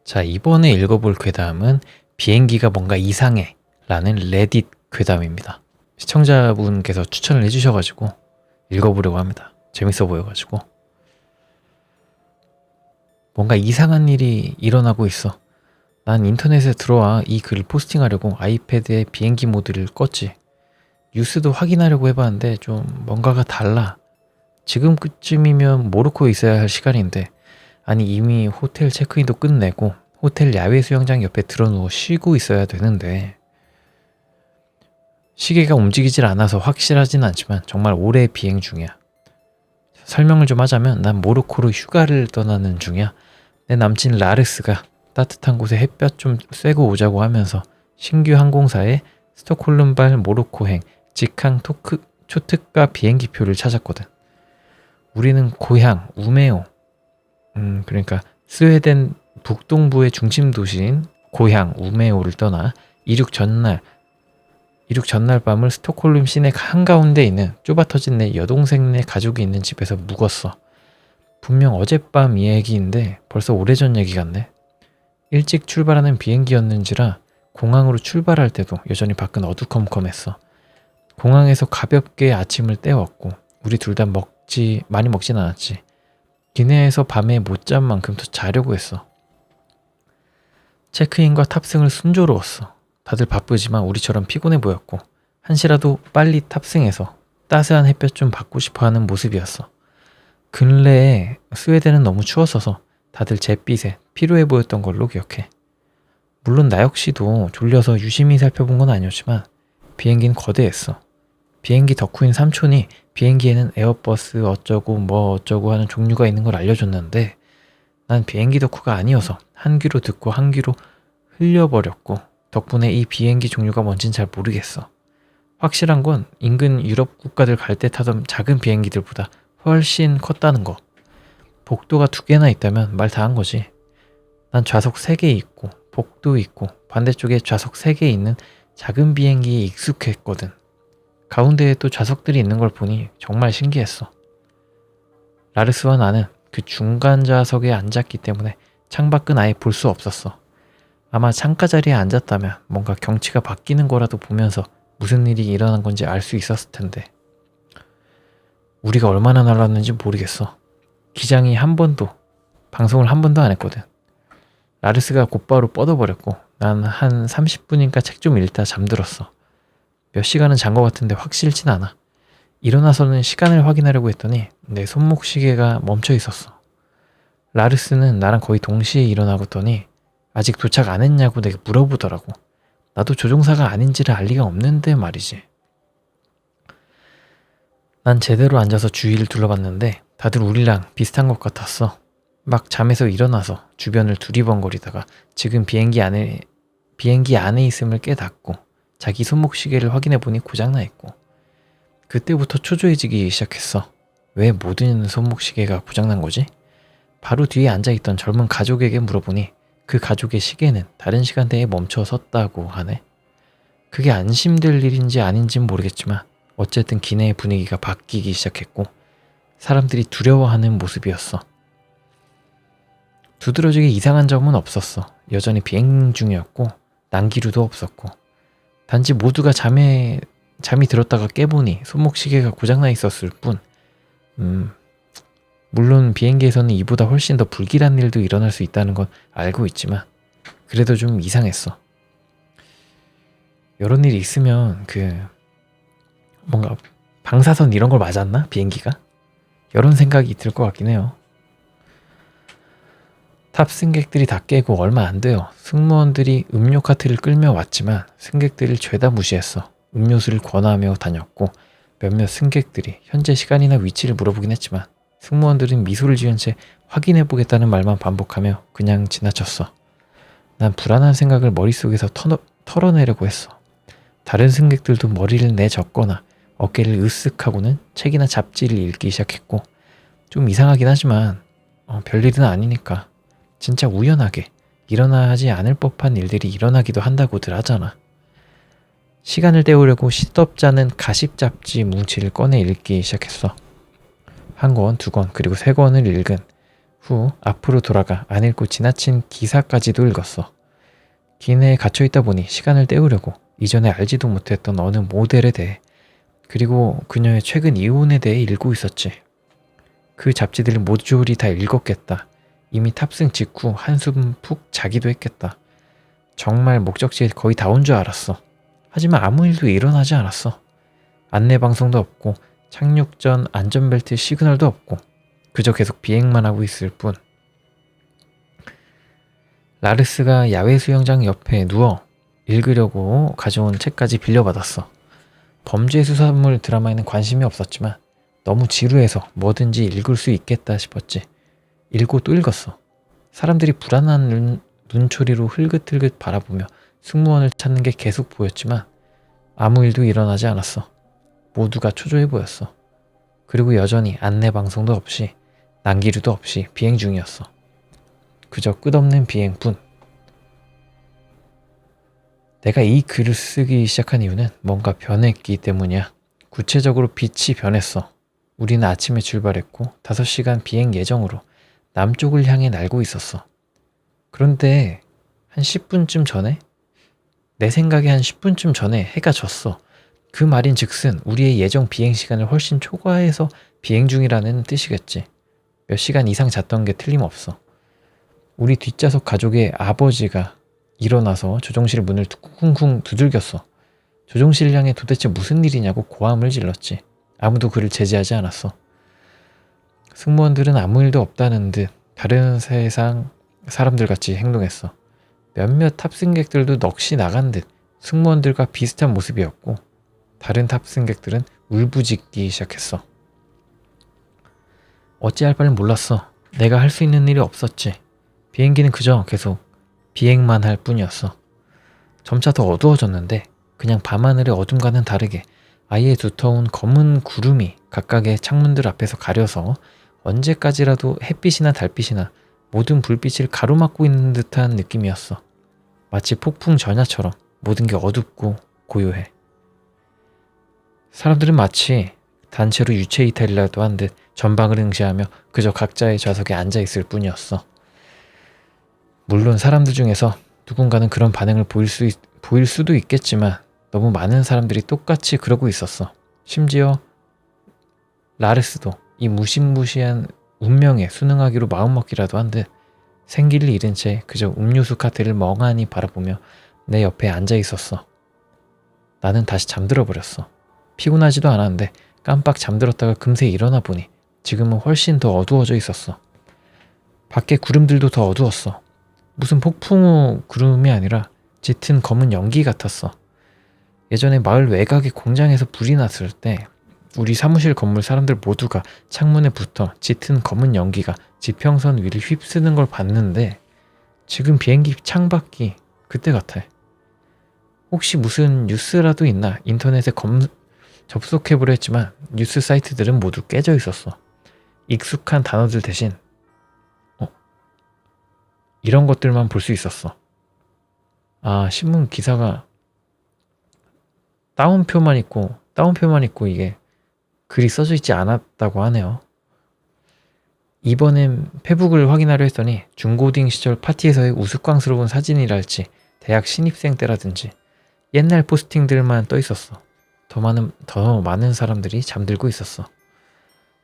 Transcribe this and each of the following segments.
자, 이번에 읽어볼 괴담은 비행기가 뭔가 이상해 라는 레딧 괴담입니다. 시청자분께서 추천을 해주셔가지고 읽어보려고 합니다. 재밌어 보여가지고. 뭔가 이상한 일이 일어나고 있어. 난 인터넷에 들어와 이 글을 포스팅하려고 아이패드에 비행기 모드를 껐지. 뉴스도 확인하려고 해봤는데 좀 뭔가가 달라. 지금쯤이면 모로코에 있어야 할 시간인데, 아니 이미 호텔 체크인도 끝내고 호텔 야외 수영장 옆에 들어누워 쉬고 있어야 되는데, 시계가 움직이질 않아서 확실하진 않지만 정말 오래 비행 중이야. 설명을 좀 하자면 난 모로코로 휴가를 떠나는 중이야. 내 남친 라르스가 따뜻한 곳에 햇볕 좀 쐬고 오자고 하면서 신규 항공사의 스톡홀름발 모로코행 직항 초특가 비행기표를 찾았거든. 우리는 고향 우메오, 그러니까 스웨덴 북동부의 중심 도시인 고향 우메오를 떠나 이륙 전날 밤을 스톡홀름 시내 한가운데 있는 좁아터진 내 여동생네 가족이 있는 집에서 묵었어. 분명 어젯밤 얘기인데 벌써 오래전 얘기 같네. 일찍 출발하는 비행기였는지라 공항으로 출발할 때도 여전히 밖은 어두컴컴했어. 공항에서 가볍게 아침을 때웠고 우리 둘 다 많이 먹진 않았지. 기내에서 밤에 못 잔 만큼 더 자려고 했어. 체크인과 탑승을 순조로웠어. 다들 바쁘지만 우리처럼 피곤해 보였고 한시라도 빨리 탑승해서 따스한 햇볕 좀 받고 싶어하는 모습이었어. 근래에 스웨덴은 너무 추웠어서 다들 잿빛에 피로해 보였던 걸로 기억해. 물론 나 역시도 졸려서 유심히 살펴본 건 아니었지만 비행기는 거대했어. 비행기 덕후인 삼촌이 비행기에는 에어버스 어쩌고 뭐 어쩌고 하는 종류가 있는 걸 알려줬는데, 난 비행기 덕후가 아니어서 한 귀로 듣고 한 귀로 흘려버렸고 덕분에 이 비행기 종류가 뭔진 잘 모르겠어. 확실한 건 인근 유럽 국가들 갈 때 타던 작은 비행기들보다 훨씬 컸다는 거. 복도가 2개나 있다면 말 다 한 거지. 난 좌석 3개 있고 복도 있고 반대쪽에 좌석 3개 있는 작은 비행기에 익숙했거든. 가운데에 또 좌석들이 있는 걸 보니 정말 신기했어. 라르스와 나는 그 중간 좌석에 앉았기 때문에 창밖은 아예 볼 수 없었어. 아마 창가 자리에 앉았다면 뭔가 경치가 바뀌는 거라도 보면서 무슨 일이 일어난 건지 알 수 있었을 텐데. 우리가 얼마나 날랐는지 모르겠어. 기장이 방송을 한 번도 안 했거든. 라르스가 곧바로 뻗어버렸고 난 한 30분인가 책 좀 읽다 잠들었어. 몇 시간은 잔 것 같은데 확실진 않아. 일어나서는 시간을 확인하려고 했더니 내 손목 시계가 멈춰 있었어. 라르스는 나랑 거의 동시에 일어나더니 아직 도착 안 했냐고 내게 물어보더라고. 나도 조종사가 아닌지를 알 리가 없는데 말이지. 난 제대로 앉아서 주위를 둘러봤는데 다들 우리랑 비슷한 것 같았어. 막 잠에서 일어나서 주변을 두리번거리다가 지금 비행기 안에 있음을 깨닫고 자기 손목 시계를 확인해보니 고장나 있고, 그때부터 초조해지기 시작했어. 왜 모든 손목 시계가 고장난 거지? 바로 뒤에 앉아있던 젊은 가족에게 물어보니 그 가족의 시계는 다른 시간대에 멈춰 섰다고 하네. 그게 안심될 일인지 아닌진 모르겠지만 어쨌든 기내의 분위기가 바뀌기 시작했고 사람들이 두려워하는 모습이었어. 두드러지게 이상한 점은 없었어. 여전히 비행 중이었고 난기류도 없었고, 단지 모두가 잠이 들었다가 깨보니 손목 시계가 고장나 있었을 뿐. 물론 비행기에서는 이보다 훨씬 더 불길한 일도 일어날 수 있다는 건 알고 있지만 그래도 좀 이상했어. 이런 일이 있으면 뭔가 방사선 이런 걸 맞았나? 비행기가? 이런 생각이 들 것 같긴 해요. 탑승객들이 다 깨고 얼마 안 돼요. 승무원들이 음료 카트를 끌며 왔지만 승객들을 죄다 무시했어. 음료수를 권하며 다녔고 몇몇 승객들이 현재 시간이나 위치를 물어보긴 했지만 승무원들은 미소를 지은 채 확인해보겠다는 말만 반복하며 그냥 지나쳤어. 난 불안한 생각을 머릿속에서 털어내려고 했어. 다른 승객들도 머리를 내젓거나 어깨를 으쓱하고는 책이나 잡지를 읽기 시작했고, 좀 이상하긴 하지만 별일은 아니니까 진짜 우연하게 일어나지 않을 법한 일들이 일어나기도 한다고들 하잖아. 시간을 때우려고 시덥잖은 가십 잡지 뭉치를 꺼내 읽기 시작했어. 1권, 2권, 그리고 3권을 읽은 후 앞으로 돌아가 안 읽고 지나친 기사까지도 읽었어. 기내에 갇혀있다 보니 시간을 때우려고 이전에 알지도 못했던 어느 모델에 대해 그리고 그녀의 최근 이혼에 대해 읽고 있었지. 그 잡지들을 모조리 다 읽었겠다. 이미 탑승 직후 한숨 푹 자기도 했겠다. 정말 목적지에 거의 다 온 줄 알았어. 하지만 아무 일도 일어나지 않았어. 안내방송도 없고 착륙 전 안전벨트 시그널도 없고 그저 계속 비행만 하고 있을 뿐. 라르스가 야외 수영장 옆에 누워 읽으려고 가져온 책까지 빌려받았어. 범죄 수사물 드라마에는 관심이 없었지만 너무 지루해서 뭐든지 읽을 수 있겠다 싶었지. 읽고 또 읽었어. 사람들이 불안한 눈초리로 흘긋흘긋 바라보며 승무원을 찾는 게 계속 보였지만 아무 일도 일어나지 않았어. 모두가 초조해 보였어. 그리고 여전히 안내방송도 없이 난기류도 없이 비행 중이었어. 그저 끝없는 비행뿐. 내가 이 글을 쓰기 시작한 이유는 뭔가 변했기 때문이야. 구체적으로 빛이 변했어. 우리는 아침에 출발했고 5시간 비행 예정으로 남쪽을 향해 날고 있었어. 그런데 한 10분쯤 전에? 내 생각에 한 10분쯤 전에 해가 졌어. 그 말인즉슨 우리의 예정 비행 시간을 훨씬 초과해서 비행 중이라는 뜻이겠지. 몇 시간 이상 잤던 게 틀림없어. 우리 뒷좌석 가족의 아버지가 일어나서 조종실 문을 쿵쿵 두들겼어. 조종실 향해 도대체 무슨 일이냐고 고함을 질렀지. 아무도 그를 제지하지 않았어. 승무원들은 아무 일도 없다는 듯 다른 세상 사람들같이 행동했어. 몇몇 탑승객들도 넋이 나간 듯 승무원들과 비슷한 모습이었고 다른 탑승객들은 울부짖기 시작했어. 어찌할 바를 몰랐어. 내가 할 수 있는 일이 없었지. 비행기는 그저 계속 비행만 할 뿐이었어. 점차 더 어두워졌는데 그냥 밤하늘의 어둠과는 다르게 아예 두터운 검은 구름이 각각의 창문들 앞에서 가려서 언제까지라도 햇빛이나 달빛이나 모든 불빛을 가로막고 있는 듯한 느낌이었어. 마치 폭풍 전야처럼 모든 게 어둡고 고요해. 사람들은 마치 단체로 유체 이탈이라도 한 듯 전방을 응시하며 그저 각자의 좌석에 앉아있을 뿐이었어. 물론 사람들 중에서 누군가는 그런 반응을 보일 수도 있겠지만 너무 많은 사람들이 똑같이 그러고 있었어. 심지어 라르스도 이 무시무시한 운명에 순응하기로 마음먹기라도 한 듯 생기를 잃은 채 그저 음료수 카트를 멍하니 바라보며 내 옆에 앉아있었어. 나는 다시 잠들어 버렸어. 피곤하지도 않았는데 깜빡 잠들었다가 금세 일어나 보니 지금은 훨씬 더 어두워져 있었어. 밖에 구름들도 더 어두웠어. 무슨 폭풍우 구름이 아니라 짙은 검은 연기 같았어. 예전에 마을 외곽의 공장에서 불이 났을 때 우리 사무실 건물 사람들 모두가 창문에 붙어 짙은 검은 연기가 지평선 위를 휩쓰는 걸 봤는데 지금 비행기 창밖이 그때 같아. 혹시 무슨 뉴스라도 있나 인터넷에 접속해보려 했지만 뉴스 사이트들은 모두 깨져 있었어. 익숙한 단어들 대신 이런 것들만 볼 수 있었어. 아, 신문 기사가 따옴표만 있고 이게 글이 써져 있지 않았다고 하네요. 이번엔 페북을 확인하려 했더니 중고딩 시절 파티에서의 우스꽝스러운 사진이랄지 대학 신입생 때라든지 옛날 포스팅들만 떠 있었어. 더 많은 사람들이 잠들고 있었어.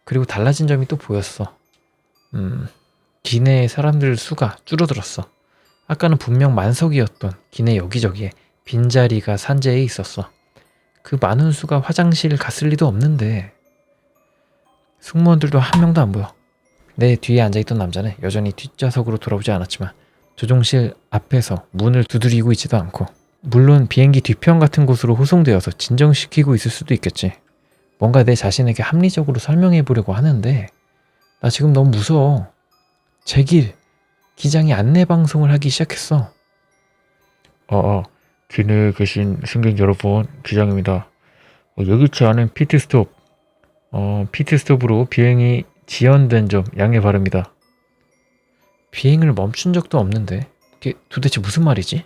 그리고 달라진 점이 또 보였어. 기내의 사람들 수가 줄어들었어. 아까는 분명 만석이었던 기내 여기저기에 빈자리가 산재해 있었어. 그 많은 수가 화장실 갔을 리도 없는데 승무원들도 한 명도 안 보여. 내 뒤에 앉아있던 남자는 여전히 뒷좌석으로 돌아오지 않았지만 조종실 앞에서 문을 두드리고 있지도 않고 물론 비행기 뒤편 같은 곳으로 호송되어서 진정시키고 있을 수도 있겠지. 뭔가 내 자신에게 합리적으로 설명해 보려고 하는데 나 지금 너무 무서워. 제길 기장이 안내방송을 하기 시작했어. 기내에 계신 승객 여러분, 기장입니다. 예기치 않은 피트스톱으로 비행이 지연된 점 양해 바랍니다. 비행을 멈춘 적도 없는데 이게 도대체 무슨 말이지?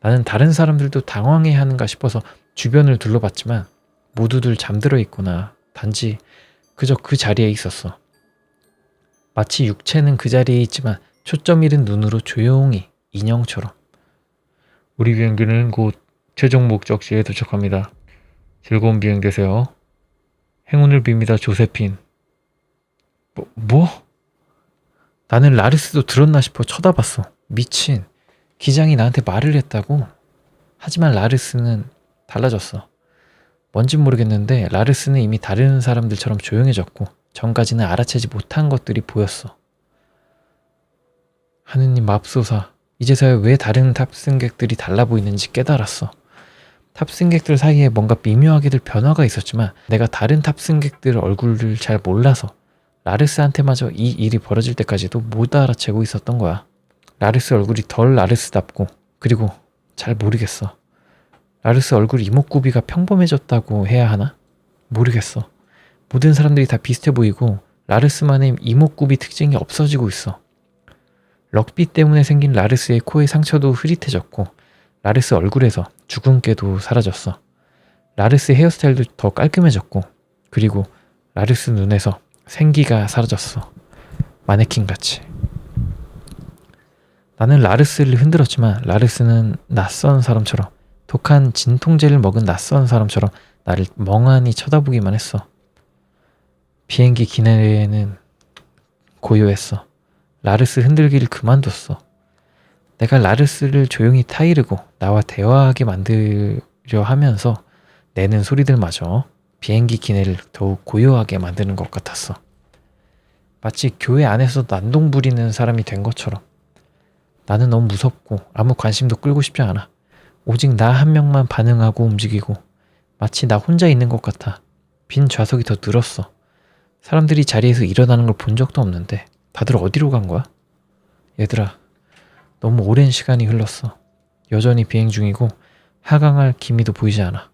나는 다른 사람들도 당황해하는가 싶어서 주변을 둘러봤지만 모두들 잠들어 있거나 단지 그저 그 자리에 있었어. 마치 육체는 그 자리에 있지만 초점 잃은 눈으로 조용히 인형처럼. 우리 비행기는 곧 최종 목적지에 도착합니다. 즐거운 비행 되세요. 행운을 빕니다, 조세핀. 뭐? 나는 라르스도 들었나 싶어 쳐다봤어. 미친. 기장이 나한테 말을 했다고? 하지만 라르스는 달라졌어. 뭔진 모르겠는데 라르스는 이미 다른 사람들처럼 조용해졌고 전까지는 알아채지 못한 것들이 보였어. 하느님 맙소사. 이제서야 왜 다른 탑승객들이 달라 보이는지 깨달았어. 탑승객들 사이에 뭔가 미묘하게들 변화가 있었지만 내가 다른 탑승객들 얼굴을 잘 몰라서 라르스한테마저 이 일이 벌어질 때까지도 못 알아채고 있었던 거야. 라르스 얼굴이 덜 라르스답고, 그리고 잘 모르겠어. 라르스 얼굴 이목구비가 평범해졌다고 해야 하나? 모르겠어. 모든 사람들이 다 비슷해 보이고 라르스만의 이목구비 특징이 없어지고 있어. 럭비 때문에 생긴 라르스의 코의 상처도 흐릿해졌고 라르스 얼굴에서 주근깨도 사라졌어. 라르스 헤어스타일도 더 깔끔해졌고, 그리고 라르스 눈에서 생기가 사라졌어. 마네킹같이. 나는 라르스를 흔들었지만 라르스는 낯선 사람처럼, 독한 진통제를 먹은 낯선 사람처럼 나를 멍하니 쳐다보기만 했어. 비행기 기내에는 고요했어. 라르스 흔들기를 그만뒀어. 내가 라르스를 조용히 타이르고 나와 대화하게 만들려 하면서 내는 소리들마저 비행기 기내를 더욱 고요하게 만드는 것 같았어. 마치 교회 안에서 난동 부리는 사람이 된 것처럼. 나는 너무 무섭고 아무 관심도 끌고 싶지 않아. 오직 나 한 명만 반응하고 움직이고, 마치 나 혼자 있는 것 같아. 빈 좌석이 더 늘었어. 사람들이 자리에서 일어나는 걸 본 적도 없는데 다들 어디로 간 거야? 얘들아, 너무 오랜 시간이 흘렀어. 여전히 비행 중이고 하강할 기미도 보이지 않아.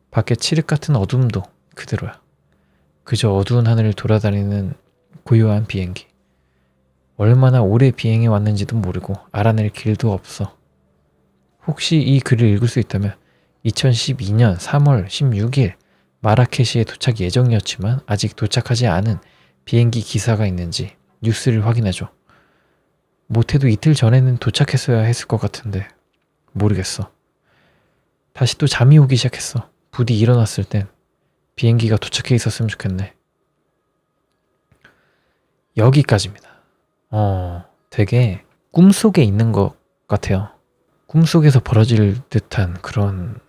밖에 칠흑 같은 어둠도 그대로야. 그저 어두운 하늘을 돌아다니는 고요한 비행기. 얼마나 오래 비행해 왔는지도 모르고 알아낼 길도 없어. 혹시 이 글을 읽을 수 있다면 2012년 3월 16일 마라케시에 도착 예정이었지만 아직 도착하지 않은 비행기 기사가 있는지 뉴스를 확인해줘. 못해도 이틀 전에는 도착했어야 했을 것 같은데 모르겠어. 다시 또 잠이 오기 시작했어. 부디 일어났을 땐 비행기가 도착해 있었으면 좋겠네. 여기까지입니다. 되게 꿈속에 있는 것 같아요. 꿈속에서 벌어질 듯한 그런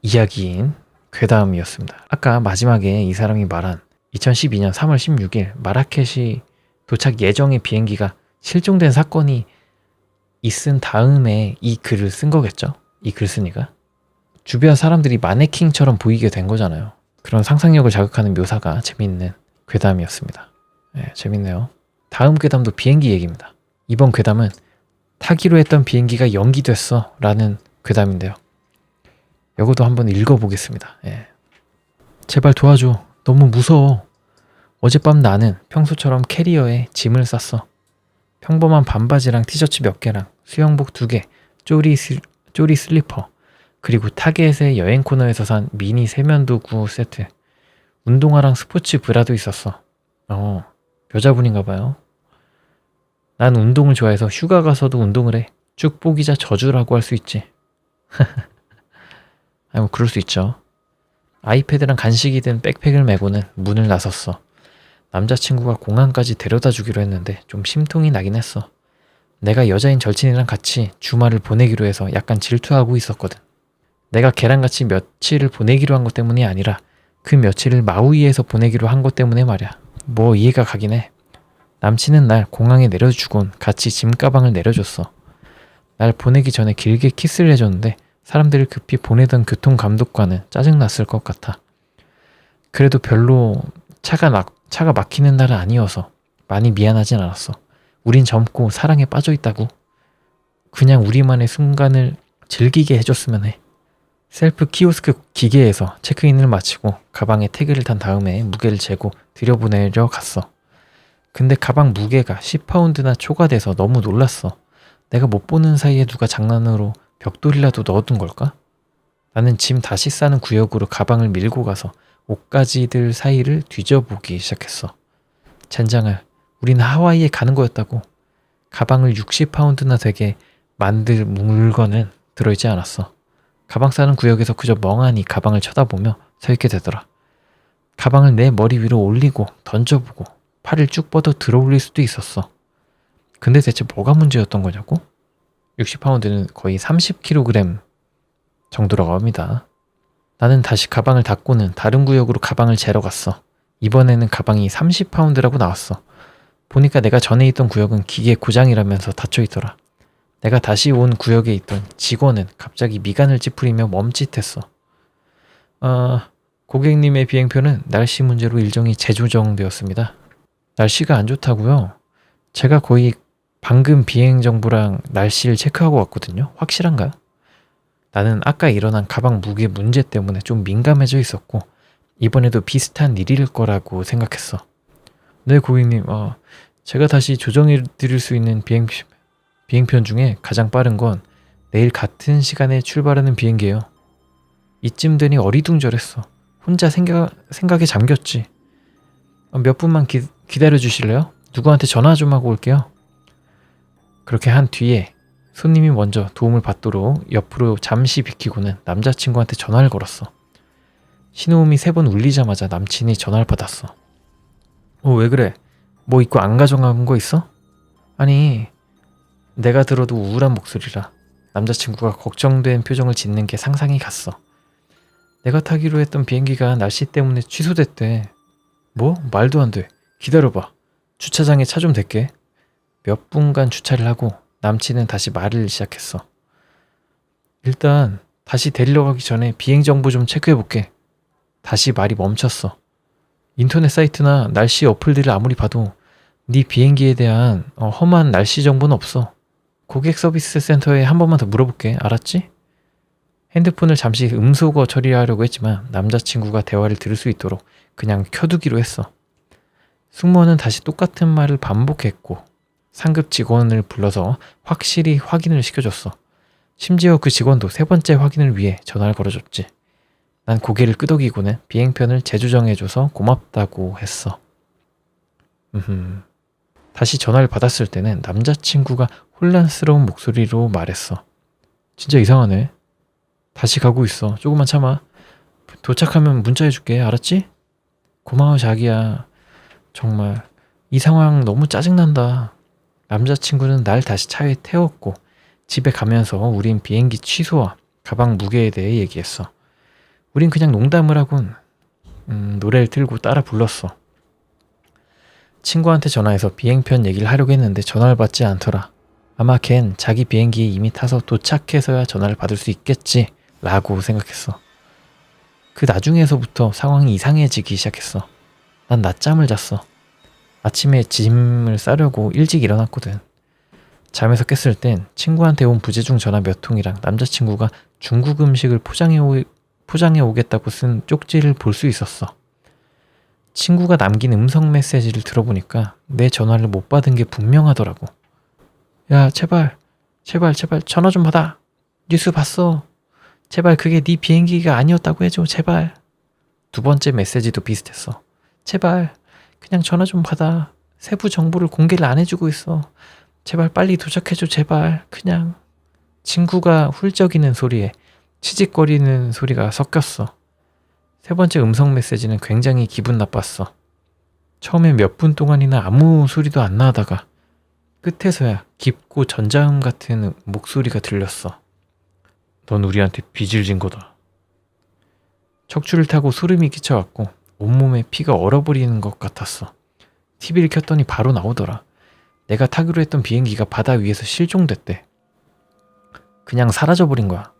이야기인 괴담이었습니다. 아까 마지막에 이 사람이 말한 2012년 3월 16일 마라케시 도착 예정의 비행기가 실종된 사건이 있은 다음에 이 글을 쓴 거겠죠? 이 글쓴이가 주변 사람들이 마네킹처럼 보이게 된 거잖아요. 그런 상상력을 자극하는 묘사가 재밌는 괴담이었습니다. 네, 재밌네요. 다음 괴담도 비행기 얘기입니다. 이번 괴담은 타기로 했던 비행기가 연기됐어 라는 괴담인데요. 이것도 한번 읽어보겠습니다. 예. 제발 도와줘. 너무 무서워. 어젯밤 나는 평소처럼 캐리어에 짐을 쌌어. 평범한 반바지랑 티셔츠 몇 개랑 수영복 2개, 쪼리 슬리퍼, 그리고 타겟의 여행 코너에서 산 미니 세면도구 세트, 운동화랑 스포츠 브라도 있었어. 여자분인가 봐요. 난 운동을 좋아해서 휴가 가서도 운동을 해. 축복이자 저주라고 할 수 있지. 뭐 그럴 수 있죠. 아이패드랑 간식이 든 백팩을 메고는 문을 나섰어. 남자친구가 공항까지 데려다 주기로 했는데 좀 심통이 나긴 했어. 내가 여자인 절친이랑 같이 주말을 보내기로 해서 약간 질투하고 있었거든. 내가 걔랑 같이 며칠을 보내기로 한 것 때문이 아니라 그 며칠을 마우이에서 보내기로 한 것 때문에 말이야. 뭐 이해가 가긴 해. 남친은 날 공항에 내려주곤 같이 짐가방을 내려줬어. 날 보내기 전에 길게 키스를 해줬는데 사람들을 급히 보내던 교통감독관은 짜증났을 것 같아. 그래도 별로 차가 막히는 날은 아니어서 많이 미안하진 않았어. 우린 젊고 사랑에 빠져있다고. 그냥 우리만의 순간을 즐기게 해줬으면 해. 셀프 키오스크 기계에서 체크인을 마치고 가방에 태그를 단 다음에 무게를 재고 들여보내려 갔어. 근데 가방 무게가 10파운드나 초과돼서 너무 놀랐어. 내가 못 보는 사이에 누가 장난으로 벽돌이라도 넣어둔 걸까? 나는 짐 다시 싸는 구역으로 가방을 밀고 가서 옷가지들 사이를 뒤져보기 시작했어. 젠장을 우린 하와이에 가는 거였다고. 가방을 60파운드나 되게 만들 물건은 들어있지 않았어. 가방 싸는 구역에서 그저 멍하니 가방을 쳐다보며 서 있게 되더라. 가방을 내 머리 위로 올리고 던져보고 팔을 쭉 뻗어 들어 올릴 수도 있었어. 근데 대체 뭐가 문제였던 거냐고? 60파운드는 거의 30kg 정도라고 합니다. 나는 다시 가방을 닫고는 다른 구역으로 가방을 재러 갔어. 이번에는 가방이 30파운드라고 나왔어. 보니까 내가 전에 있던 구역은 기계 고장이라면서 닫혀있더라. 내가 다시 온 구역에 있던 직원은 갑자기 미간을 찌푸리며 멈칫했어. 고객님의 비행표는 날씨 문제로 일정이 재조정되었습니다. 날씨가 안 좋다고요? 제가 거의 방금 비행 정보랑 날씨를 체크하고 왔거든요. 확실한가요? 나는 아까 일어난 가방 무게 문제 때문에 좀 민감해져 있었고 이번에도 비슷한 일일 거라고 생각했어. 네, 고객님. 제가 다시 조정해 드릴 수 있는 비행편 중에 가장 빠른 건 내일 같은 시간에 출발하는 비행기예요. 이쯤 되니 어리둥절했어. 혼자 생각에 잠겼지. 몇 분만 기다려 주실래요? 누구한테 전화 좀 하고 올게요. 그렇게 한 뒤에 손님이 먼저 도움을 받도록 옆으로 잠시 비키고는 남자친구한테 전화를 걸었어. 신호음이 3번 울리자마자 남친이 전화를 받았어. 왜 그래? 뭐 입고 안 가져간 거 있어? 아니, 내가 들어도 우울한 목소리라 남자친구가 걱정된 표정을 짓는 게 상상이 갔어. 내가 타기로 했던 비행기가 날씨 때문에 취소됐대. 뭐? 말도 안 돼. 기다려봐. 주차장에 차 좀 댈게. 몇 분간 주차를 하고 남친은 다시 말을 시작했어. 일단 다시 데리러 가기 전에 비행 정보 좀 체크해볼게. 다시 말이 멈췄어. 인터넷 사이트나 날씨 어플들을 아무리 봐도 네 비행기에 대한 험한 날씨 정보는 없어. 고객 서비스 센터에 한 번만 더 물어볼게. 알았지? 핸드폰을 잠시 음소거 처리하려고 했지만 남자친구가 대화를 들을 수 있도록 그냥 켜두기로 했어. 승무원은 다시 똑같은 말을 반복했고 상급 직원을 불러서 확실히 확인을 시켜줬어. 심지어 그 직원도 3번째 확인을 위해 전화를 걸어줬지. 난 고개를 끄덕이고는 비행편을 재조정해줘서 고맙다고 했어. 다시 전화를 받았을 때는 남자친구가 혼란스러운 목소리로 말했어. 진짜 이상하네. 다시 가고 있어. 조금만 참아. 도착하면 문자해줄게. 알았지? 고마워 자기야. 정말 이 상황 너무 짜증난다. 남자친구는 날 다시 차에 태웠고 집에 가면서 우린 비행기 취소와 가방 무게에 대해 얘기했어. 우린 그냥 농담을 하곤 노래를 틀고 따라 불렀어. 친구한테 전화해서 비행편 얘기를 하려고 했는데 전화를 받지 않더라. 아마 걘 자기 비행기에 이미 타서 도착해서야 전화를 받을 수 있겠지 라고 생각했어. 그 나중에서부터 상황이 이상해지기 시작했어. 난 낮잠을 잤어. 아침에 짐을 싸려고 일찍 일어났거든. 잠에서 깼을 땐 친구한테 온 부재중 전화 몇 통이랑 남자친구가 중국 음식을 포장해 오겠다고 쓴 쪽지를 볼 수 있었어. 친구가 남긴 음성 메시지를 들어보니까 내 전화를 못 받은 게 분명하더라고. 야, 제발 전화 좀 받아. 뉴스 봤어. 제발 그게 네 비행기가 아니었다고 해줘. 제발. 2번째 메시지도 비슷했어. 제발 그냥 전화 좀 받아. 세부 정보를 공개를 안 해주고 있어. 제발 빨리 도착해줘. 제발. 그냥. 친구가 훌쩍이는 소리에 치직거리는 소리가 섞였어. 3번째 음성 메시지는 굉장히 기분 나빴어. 처음에 몇 분 동안이나 아무 소리도 안 나다가 끝에서야 깊고 전자음 같은 목소리가 들렸어. 넌 우리한테 빚을 진 거다. 척추를 타고 소름이 끼쳐왔고 온몸에 피가 얼어버리는 것 같았어. TV를 켰더니 바로 나오더라. 내가 타기로 했던 비행기가 바다 위에서 실종됐대. 그냥 사라져버린 거야.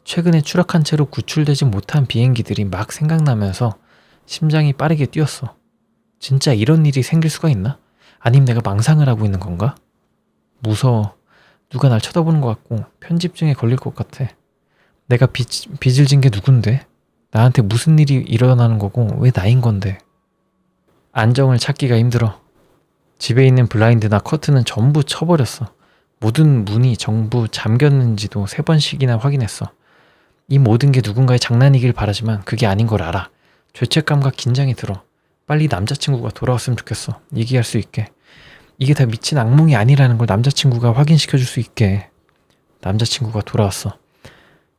최근에 추락한 채로 구출되지 못한 비행기들이 막 생각나면서 심장이 빠르게 뛰었어. 진짜 이런 일이 생길 수가 있나? 아님 내가 망상을 하고 있는 건가? 무서워. 누가 날 쳐다보는 것 같고 편집증에 걸릴 것 같아. 내가 빚을 진 게 누군데? 나한테 무슨 일이 일어나는 거고 왜 나인 건데? 안정을 찾기가 힘들어. 집에 있는 블라인드나 커튼은 전부 쳐버렸어. 모든 문이 전부 잠겼는지도 3번씩이나 확인했어. 이 모든 게 누군가의 장난이길 바라지만 그게 아닌 걸 알아. 죄책감과 긴장이 들어. 빨리 남자친구가 돌아왔으면 좋겠어. 얘기할 수 있게. 이게 다 미친 악몽이 아니라는 걸 남자친구가 확인시켜줄 수 있게. 남자친구가 돌아왔어.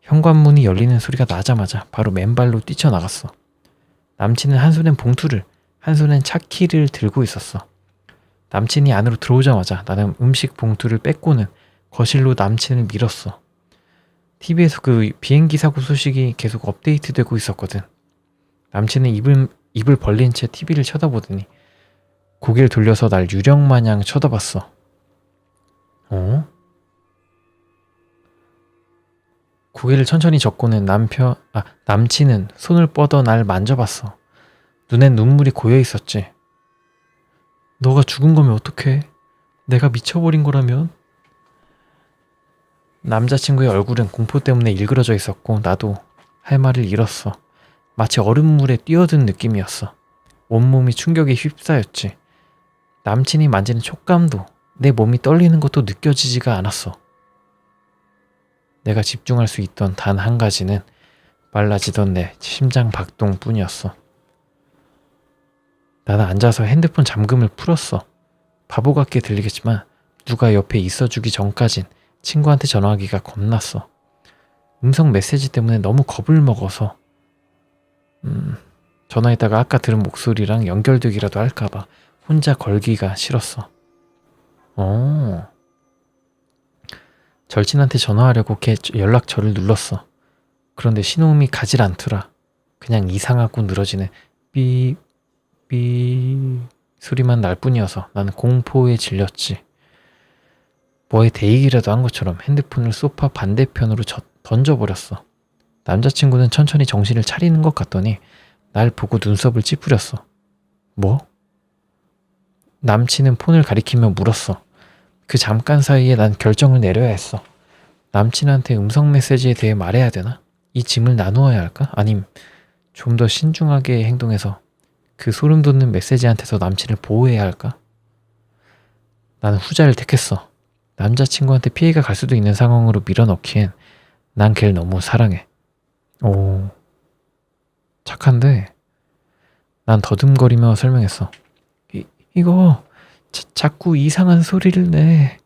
현관문이 열리는 소리가 나자마자 바로 맨발로 뛰쳐나갔어. 남친은 한 손엔 봉투를, 한 손엔 차키를 들고 있었어. 남친이 안으로 들어오자마자 나는 음식 봉투를 뺏고는 거실로 남친을 밀었어. TV에서 그 비행기 사고 소식이 계속 업데이트되고 있었거든. 남친은 입을 벌린 채 TV를 쳐다보더니 고개를 돌려서 날 유령마냥 쳐다봤어. 어? 고개를 천천히 젓고는 남친은 손을 뻗어 날 만져봤어. 눈엔 눈물이 고여 있었지. 너가 죽은 거면 어떡해? 내가 미쳐버린 거라면? 남자친구의 얼굴은 공포 때문에 일그러져 있었고 나도 할 말을 잃었어. 마치 얼음물에 뛰어든 느낌이었어. 온몸이 충격에 휩싸였지. 남친이 만지는 촉감도 내 몸이 떨리는 것도 느껴지지가 않았어. 내가 집중할 수 있던 단 한 가지는 빨라지던 내 심장 박동뿐이었어. 나는 앉아서 핸드폰 잠금을 풀었어. 바보 같게 들리겠지만 누가 옆에 있어주기 전까진 친구한테 전화하기가 겁났어. 음성 메시지 때문에 너무 겁을 먹어서 전화했다가 아까 들은 목소리랑 연결되기라도 할까봐 혼자 걸기가 싫었어. 절친한테 전화하려고 걔 연락처를 눌렀어. 그런데 신호음이 가질 않더라. 그냥 이상하고 늘어지는 삐 소리만 날 뿐이어서 나는 공포에 질렸지. 뭐에 대익이라도 한 것처럼 핸드폰을 소파 반대편으로 던져버렸어. 남자친구는 천천히 정신을 차리는 것 같더니 날 보고 눈썹을 찌푸렸어. 뭐? 남친은 폰을 가리키며 물었어. 그 잠깐 사이에 난 결정을 내려야 했어. 남친한테 음성 메시지에 대해 말해야 되나? 이 짐을 나누어야 할까? 아님 좀 더 신중하게 행동해서 그 소름 돋는 메시지한테서 남친을 보호해야 할까? 나는 후자를 택했어. 남자친구한테 피해가 갈 수도 있는 상황으로 밀어넣기엔 난 걔를 너무 사랑해. 오, 착한데? 난 더듬거리며 설명했어. 이거 자꾸 이상한 소리를 내.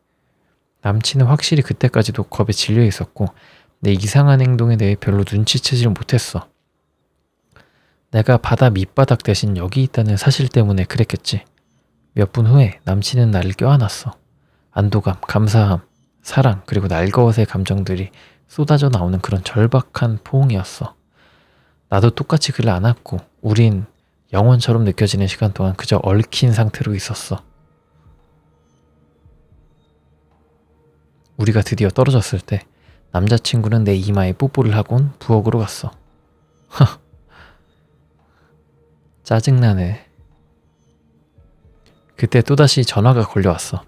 남친은 확실히 그때까지도 겁에 질려 있었고 내 이상한 행동에 대해 별로 눈치채질 못했어. 내가 바다 밑바닥 대신 여기 있다는 사실 때문에 그랬겠지. 몇 분 후에 남친은 나를 껴안았어. 안도감, 감사함, 사랑 그리고 날것의 감정들이 쏟아져 나오는 그런 절박한 포옹이었어. 나도 똑같이 그를 안았고 우린 영원처럼 느껴지는 시간 동안 그저 얽힌 상태로 있었어. 우리가 드디어 떨어졌을 때 남자친구는 내 이마에 뽀뽀를 하곤 부엌으로 갔어. 짜증나네. 그때 또다시 전화가 걸려왔어.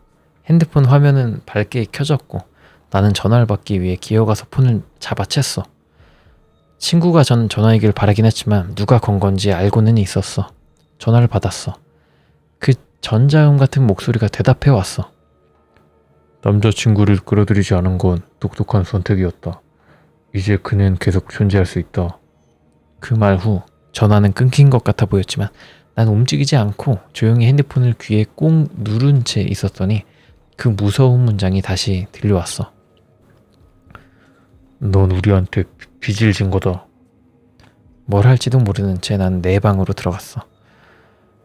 핸드폰 화면은 밝게 켜졌고 나는 전화를 받기 위해 기어가서 폰을 잡아챘어. 친구가 전화이길 바라긴 했지만 누가 건 건지 알고는 있었어. 전화를 받았어. 그 전자음 같은 목소리가 대답해 왔어. 남자친구를 끌어들이지 않은 건 똑똑한 선택이었다. 이제 그는 계속 존재할 수 있다. 그 말 후 전화는 끊긴 것 같아 보였지만 난 움직이지 않고 조용히 핸드폰을 귀에 꼭 누른 채 있었더니 그 무서운 문장이 다시 들려왔어. 넌 우리한테 빚을 진 거다. 뭘 할지도 모르는 채 난 내 방으로 들어갔어.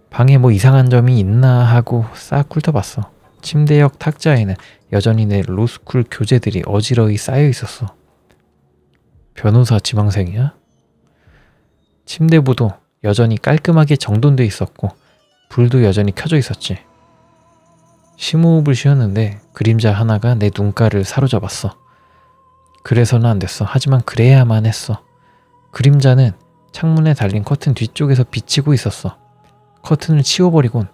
방에 뭐 이상한 점이 있나 하고 싹 훑어봤어. 침대 옆 탁자에는 여전히 내 로스쿨 교재들이 어지러이 쌓여 있었어. 변호사 지망생이야? 침대부도 여전히 깔끔하게 정돈돼 있었고 불도 여전히 켜져 있었지. 심호흡을 쉬었는데 그림자 하나가 내 눈가를 사로잡았어. 그래서는 안 됐어. 하지만 그래야만 했어. 그림자는 창문에 달린 커튼 뒤쪽에서 비치고 있었어. 커튼을 치워버리곤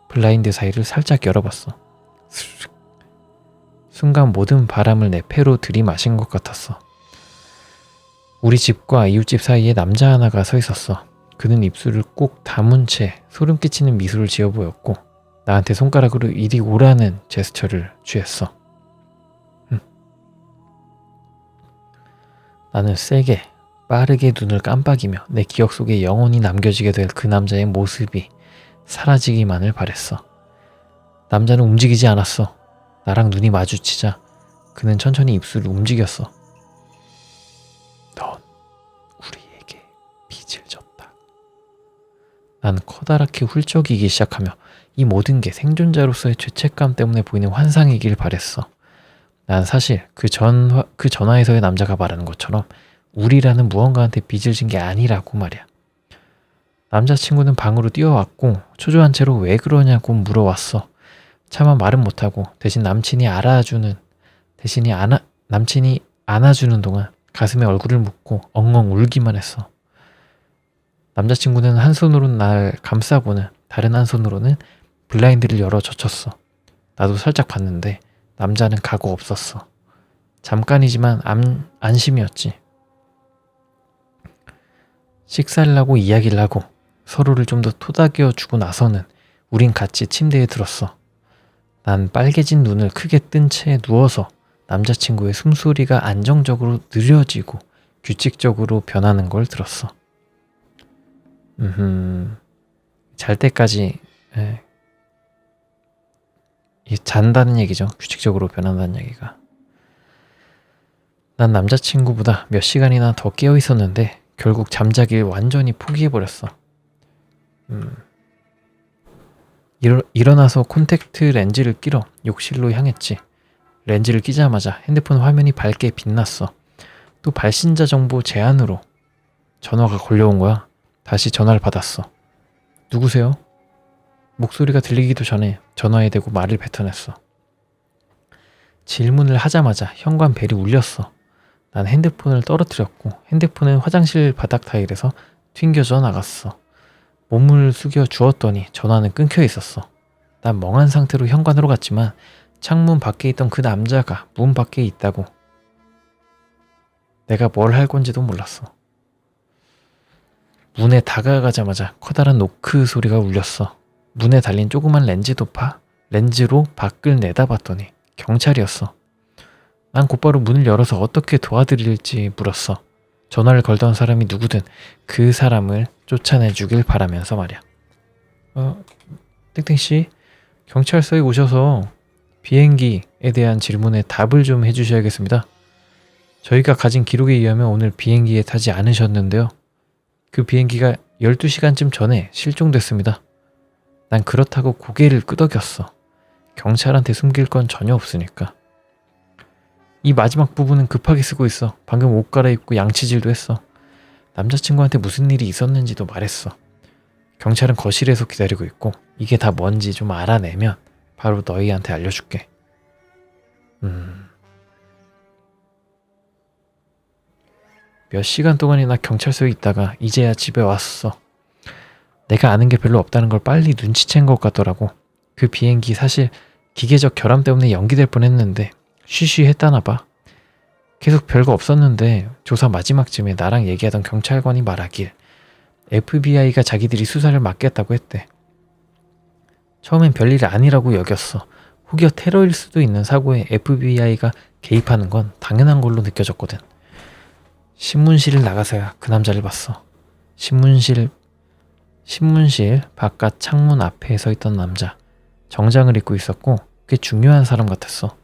블라인드 사이를 살짝 열어봤어. 순간 모든 바람을 내 폐로 들이마신 것 같았어. 우리 집과 이웃집 사이에 남자 하나가 서 있었어. 그는 입술을 꼭 다문 채 소름 끼치는 미소를 지어 보였고 나한테 손가락으로 이리 오라는 제스처를 취했어. 나는 세게 빠르게 눈을 깜빡이며 내 기억 속에 영원히 남겨지게 될 그 남자의 모습이 사라지기만을 바랬어. 남자는 움직이지 않았어. 나랑 눈이 마주치자 그는 천천히 입술을 움직였어. 넌 우리에게 빚을 졌다. 난 커다랗게 훌쩍이기 시작하며 이 모든 게 생존자로서의 죄책감 때문에 보이는 환상이길 바랬어. 난 사실 그 전화에서의 남자가 말하는 것처럼 우리라는 무언가한테 빚을 진 게 아니라고 말이야. 남자친구는 방으로 뛰어왔고 초조한 채로 왜 그러냐고 물어왔어. 차마 말은 못하고 대신 남친이 안아주는 동안 가슴에 얼굴을 묻고 엉엉 울기만 했어. 남자친구는 한 손으로는 날 감싸고는 다른 한 손으로는 블라인드를 열어 젖혔어. 나도 살짝 봤는데 남자는 가고 없었어. 잠깐이지만 안심이었지. 식사를 하고 이야기를 하고 서로를 좀 더 토닥여 주고 나서는 우린 같이 침대에 들었어. 난 빨개진 눈을 크게 뜬 채 누워서 남자친구의 숨소리가 안정적으로 느려지고 규칙적으로 변하는 걸 들었어. 잘 때까지 잔다는 얘기죠. 규칙적으로 변한다는 얘기가. 난 남자친구보다 몇 시간이나 더 깨어 있었는데 결국 잠자길 완전히 포기해버렸어. 일어나서 콘택트 렌즈를 끼러 욕실로 향했지. 렌즈를 끼자마자 핸드폰 화면이 밝게 빛났어. 또 발신자 정보 제한으로 전화가 걸려온 거야. 다시 전화를 받았어. 누구세요? 목소리가 들리기도 전에 전화에 대고 말을 뱉어냈어. 질문을 하자마자 현관벨이 울렸어. 난 핸드폰을 떨어뜨렸고 핸드폰은 화장실 바닥 타일에서 튕겨져 나갔어. 몸을 숙여 주었더니 전화는 끊겨 있었어. 난 멍한 상태로 현관으로 갔지만 창문 밖에 있던 그 남자가 문 밖에 있다고. 내가 뭘 할 건지도 몰랐어. 문에 다가가자마자 커다란 노크 소리가 울렸어. 문에 달린 조그만 렌즈로 밖을 내다봤더니 경찰이었어. 난 곧바로 문을 열어서 어떻게 도와드릴지 물었어. 전화를 걸던 사람이 누구든 그 사람을 쫓아내주길 바라면서 말이야. 땡땡씨, 경찰서에 오셔서 비행기에 대한 질문에 답을 좀 해주셔야겠습니다. 저희가 가진 기록에 의하면 오늘 비행기에 타지 않으셨는데요. 그 비행기가 12시간쯤 전에 실종됐습니다. 난 그렇다고 고개를 끄덕였어. 경찰한테 숨길 건 전혀 없으니까. 이 마지막 부분은 급하게 쓰고 있어. 방금 옷 갈아입고 양치질도 했어. 남자친구한테 무슨 일이 있었는지도 말했어. 경찰은 거실에서 기다리고 있고 이게 다 뭔지 좀 알아내면 바로 너희한테 알려줄게. 몇 시간 동안이나 경찰서에 있다가 이제야 집에 왔어. 내가 아는 게 별로 없다는 걸 빨리 눈치챈 것 같더라고. 그 비행기 사실 기계적 결함 때문에 연기될 뻔했는데 쉬쉬했다나 봐. 계속 별거 없었는데 조사 마지막쯤에 나랑 얘기하던 경찰관이 말하길 FBI가 자기들이 수사를 맡겠다고 했대. 처음엔 별일 아니라고 여겼어. 혹여 테러일 수도 있는 사고에 FBI가 개입하는 건 당연한 걸로 느껴졌거든. 신문실을 나가서야 그 남자를 봤어. 신문실 바깥 창문 앞에 서 있던 남자. 정장을 입고 있었고 꽤 중요한 사람 같았어.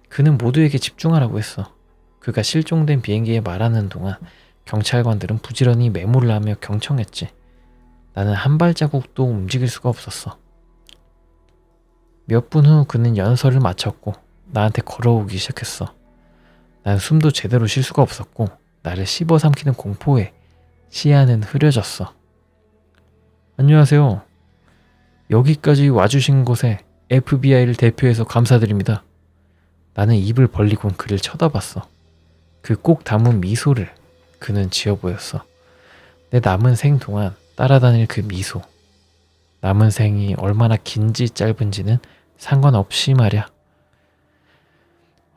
그는 모두에게 집중하라고 했어. 그가 실종된 비행기에 말하는 동안 경찰관들은 부지런히 메모를 하며 경청했지. 나는 한 발자국도 움직일 수가 없었어. 몇 분 후 그는 연설을 마쳤고 나한테 걸어오기 시작했어. 난 숨도 제대로 쉴 수가 없었고 나를 씹어삼키는 공포에 시야는 흐려졌어. 안녕하세요. 여기까지 와주신 것에 FBI를 대표해서 감사드립니다. 나는 입을 벌리곤 그를 쳐다봤어. 그 꼭 담은 미소를 그는 지어 보였어. 내 남은 생 동안 따라다닐 그 미소. 남은 생이 얼마나 긴지 짧은지는 상관없이 말야.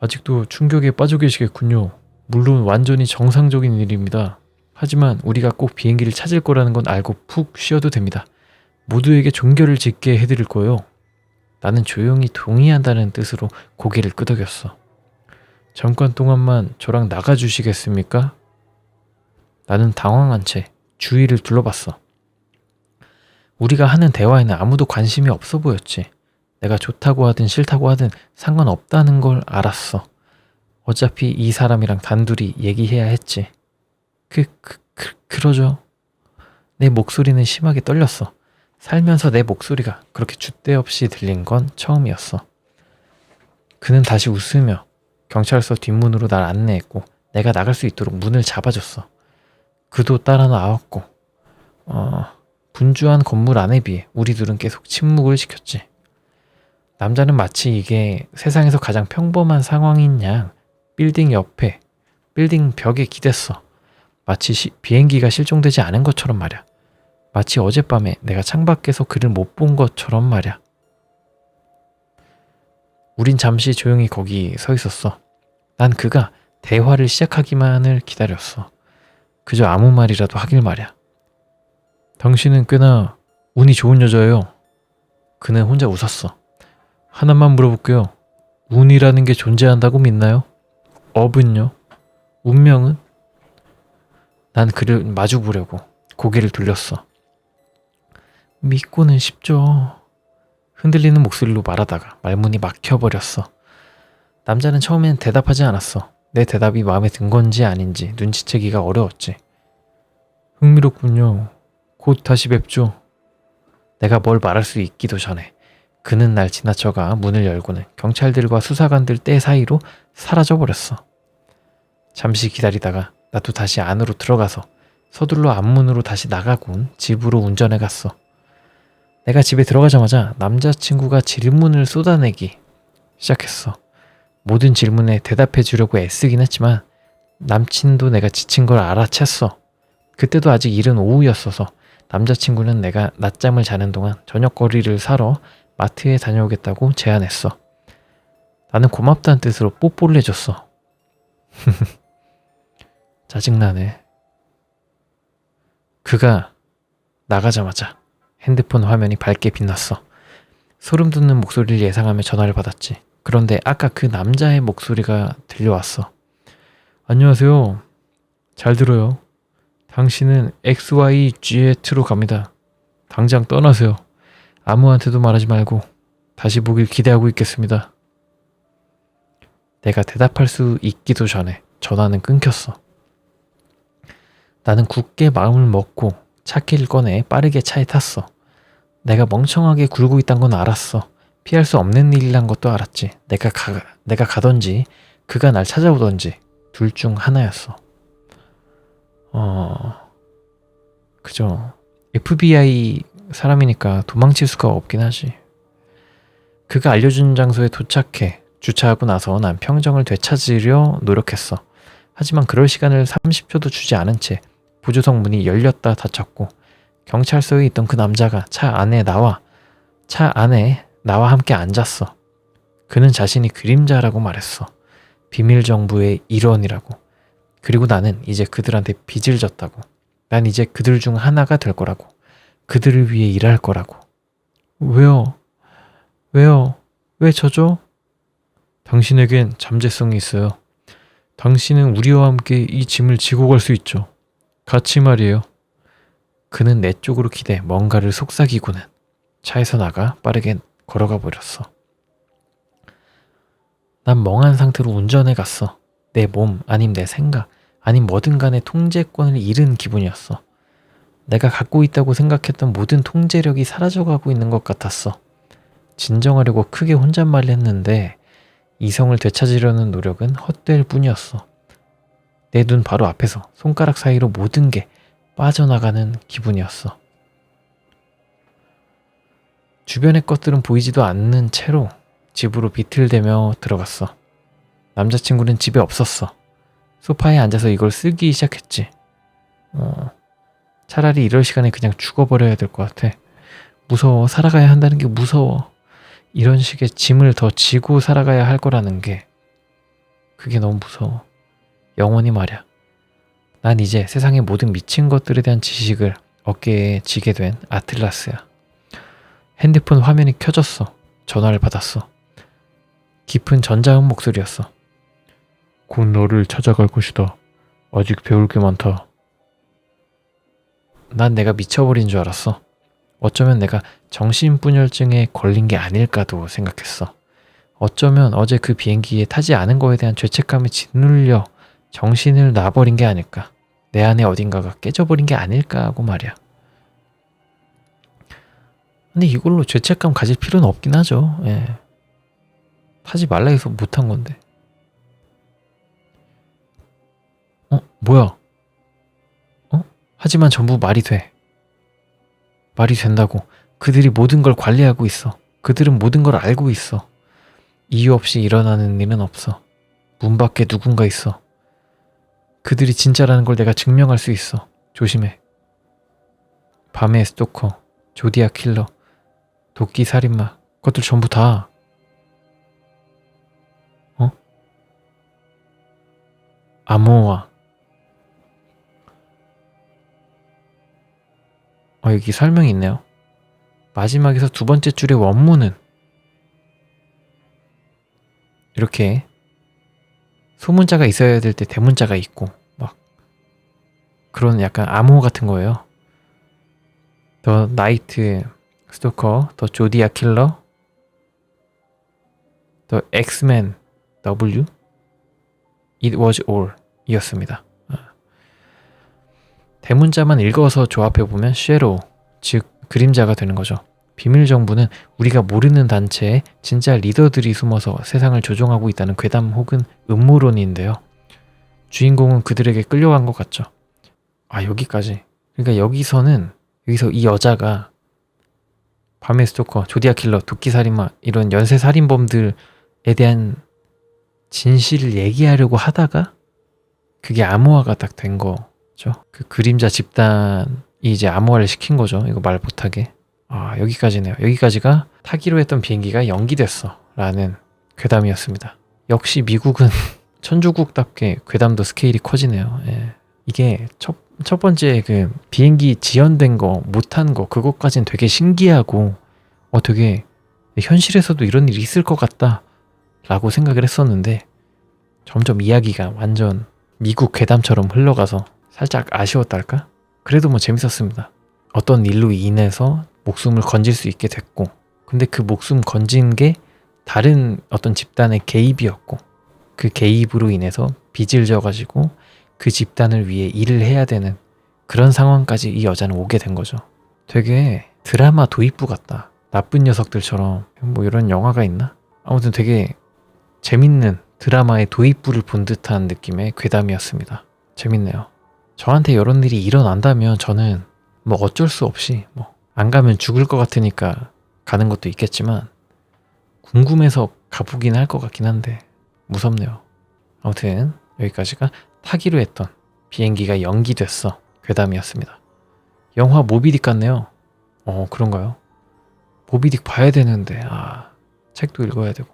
아직도 충격에 빠져 계시겠군요. 물론 완전히 정상적인 일입니다. 하지만 우리가 꼭 비행기를 찾을 거라는 건 알고 푹 쉬어도 됩니다. 모두에게 종결을 짓게 해드릴 거예요. 나는 조용히 동의한다는 뜻으로 고개를 끄덕였어. 잠깐 동안만 저랑 나가주시겠습니까? 나는 당황한 채 주위를 둘러봤어. 우리가 하는 대화에는 아무도 관심이 없어 보였지. 내가 좋다고 하든 싫다고 하든 상관없다는 걸 알았어. 어차피 이 사람이랑 단둘이 얘기해야 했지. 그러죠. 내 목소리는 심하게 떨렸어. 살면서 내 목소리가 그렇게 줏대 없이 들린 건 처음이었어. 그는 다시 웃으며 경찰서 뒷문으로 날 안내했고 내가 나갈 수 있도록 문을 잡아줬어. 그도 따라 나왔고 분주한 건물 안에 비해 우리 둘은 계속 침묵을 지켰지. 남자는 마치 이게 세상에서 가장 평범한 상황인 양 빌딩 옆에 빌딩 벽에 기댔어. 마치 비행기가 실종되지 않은 것처럼 말이야. 마치 어젯밤에 내가 창밖에서 그를 못 본 것처럼 말이야. 우린 잠시 조용히 거기 서 있었어. 난 그가 대화를 시작하기만을 기다렸어. 그저 아무 말이라도 하길 말이야. 당신은 꽤나 운이 좋은 여자예요. 그는 혼자 웃었어. 하나만 물어볼게요. 운이라는 게 존재한다고 믿나요? 업은요? 운명은? 난 그를 마주 보려고 고개를 돌렸어. 믿고는 싶죠. 흔들리는 목소리로 말하다가 말문이 막혀버렸어. 남자는 처음엔 대답하지 않았어. 내 대답이 마음에 든 건지 아닌지 눈치채기가 어려웠지. 흥미롭군요. 곧 다시 뵙죠. 내가 뭘 말할 수 있기도 전에 그는 날 지나쳐가 문을 열고는 경찰들과 수사관들 떼 사이로 사라져버렸어. 잠시 기다리다가 나도 다시 안으로 들어가서 서둘러 앞문으로 다시 나가곤 집으로 운전해 갔어. 내가 집에 들어가자마자 남자친구가 질문을 쏟아내기 시작했어. 모든 질문에 대답해 주려고 애쓰긴 했지만 남친도 내가 지친 걸 알아챘어. 그때도 아직 이른 오후였어서 남자친구는 내가 낮잠을 자는 동안 저녁거리를 사러 마트에 다녀오겠다고 제안했어. 나는 고맙다는 뜻으로 뽀뽀를 해줬어. 짜증나네. 그가 나가자마자 핸드폰 화면이 밝게 빛났어. 소름 돋는 목소리를 예상하며 전화를 받았지. 그런데 아까 그 남자의 목소리가 들려왔어. 안녕하세요. 잘 들어요. 당신은 XYG로 갑니다. 당장 떠나세요. 아무한테도 말하지 말고 다시 보길 기대하고 있겠습니다. 내가 대답할 수 있기도 전에 전화는 끊겼어. 나는 굳게 마음을 먹고 차키를 꺼내 빠르게 차에 탔어. 내가 멍청하게 굴고 있단 건 알았어. 피할 수 없는 일이란 것도 알았지. 내가 가던지 그가 날 찾아오던지 둘 중 하나였어. 그죠. FBI 사람이니까 도망칠 수가 없긴 하지. 그가 알려준 장소에 도착해 주차하고 나서 난 평정을 되찾으려 노력했어. 하지만 그럴 시간을 30초도 주지 않은 채 보조석 문이 열렸다 닫혔고 경찰서에 있던 그 남자가 차 안에 나와 함께 앉았어. 그는 자신이 그림자라고 말했어. 비밀 정부의 일원이라고. 그리고 나는 이제 그들한테 빚을 졌다고. 난 이제 그들 중 하나가 될 거라고. 그들을 위해 일할 거라고. 왜요? 왜 저죠? 당신에겐 잠재성이 있어요. 당신은 우리와 함께 이 짐을 지고 갈 수 있죠. 같이 말이에요. 그는 내 쪽으로 기대 뭔가를 속삭이고는 차에서 나가 빠르게 걸어가 버렸어. 난 멍한 상태로 운전해 갔어. 내 몸 아님 내 생각 아님 뭐든 간에 통제권을 잃은 기분이었어. 내가 갖고 있다고 생각했던 모든 통제력이 사라져가고 있는 것 같았어. 진정하려고 크게 혼잣말을 했는데 이성을 되찾으려는 노력은 헛될 뿐이었어. 내 눈 바로 앞에서 손가락 사이로 모든 게 빠져나가는 기분이었어. 주변의 것들은 보이지도 않는 채로 집으로 비틀대며 들어갔어. 남자친구는 집에 없었어. 소파에 앉아서 이걸 쓰기 시작했지. 차라리 이럴 시간에 그냥 죽어버려야 될 것 같아. 무서워. 살아가야 한다는 게 무서워. 이런 식의 짐을 더 지고 살아가야 할 거라는 게 그게 너무 무서워. 영원히 말이야. 난 이제 세상의 모든 미친 것들에 대한 지식을 어깨에 지게 된 아틀라스야. 핸드폰 화면이 켜졌어. 전화를 받았어. 깊은 전자음 목소리였어. 곧 너를 찾아갈 것이다. 아직 배울 게 많다. 난 내가 미쳐버린 줄 알았어. 어쩌면 내가 정신분열증에 걸린 게 아닐까도 생각했어. 어쩌면 어제 그 비행기에 타지 않은 거에 대한 죄책감에 짓눌려 정신을 놔버린 게 아닐까. 내 안에 어딘가가 깨져버린 게 아닐까 하고 말이야. 근데 이걸로 죄책감 가질 필요는 없긴 하죠. 예. 타지 말라 해서 못한 건데. 뭐야? 하지만 전부 말이 돼. 말이 된다고. 그들이 모든 걸 관리하고 있어. 그들은 모든 걸 알고 있어. 이유 없이 일어나는 일은 없어. 문 밖에 누군가 있어. 그들이 진짜라는 걸 내가 증명할 수 있어. 조심해. 밤의 스토커, 조디악 킬러, 도끼 살인마, 그것들 전부 다. 암호화. 여기 설명이 있네요. 마지막에서 두 번째 줄의 원문은 이렇게 소문자가 있어야 될 때 대문자가 있고 막 그런 약간 암호 같은 거예요. The Night Stalker, The Zodiac Killer, The X-Men W, It Was All 이었습니다. 대문자만 읽어서 조합해보면 쉐로우, 즉 그림자가 되는 거죠. 비밀정부는 우리가 모르는 단체에 진짜 리더들이 숨어서 세상을 조종하고 있다는 괴담 혹은 음모론인데요. 주인공은 그들에게 끌려간 것 같죠. 여기까지. 그러니까 여기서 이 여자가 밤의 스토커, 조디악 킬러, 도끼살인마 이런 연쇄살인범들에 대한 진실을 얘기하려고 하다가 그게 암호화가 딱 된 거죠. 그 그림자 집단이 이제 암호화를 시킨 거죠. 이거 말 못하게. 여기까지네요. 여기까지가 타기로 했던 비행기가 연기됐어 라는 괴담이었습니다. 역시 미국은 천주국답게 괴담도 스케일이 커지네요. 예. 이게 첫 번째 그 비행기 지연된 거 못한 거 그것까진 되게 신기하고 되게 현실에서도 이런 일이 있을 것 같다 라고 생각을 했었는데 점점 이야기가 완전 미국 괴담처럼 흘러가서 살짝 아쉬웠달까? 그래도 뭐 재밌었습니다. 어떤 일로 인해서 목숨을 건질 수 있게 됐고 근데 그 목숨 건진 게 다른 어떤 집단의 개입이었고 그 개입으로 인해서 빚을 져가지고 그 집단을 위해 일을 해야 되는 그런 상황까지 이 여자는 오게 된 거죠. 되게 드라마 도입부 같다. 나쁜 녀석들처럼 뭐 이런 영화가 있나? 아무튼 되게 재밌는 드라마의 도입부를 본 듯한 느낌의 괴담이었습니다. 재밌네요. 저한테 이런 일이 일어난다면 저는 뭐 어쩔 수 없이 뭐 안 가면 죽을 것 같으니까 가는 것도 있겠지만 궁금해서 가보긴 할 것 같긴 한데 무섭네요. 아무튼 여기까지가 타기로 했던 비행기가 연기됐어 괴담이었습니다. 영화 모비딕 같네요. 그런가요? 모비딕 봐야 되는데 책도 읽어야 되고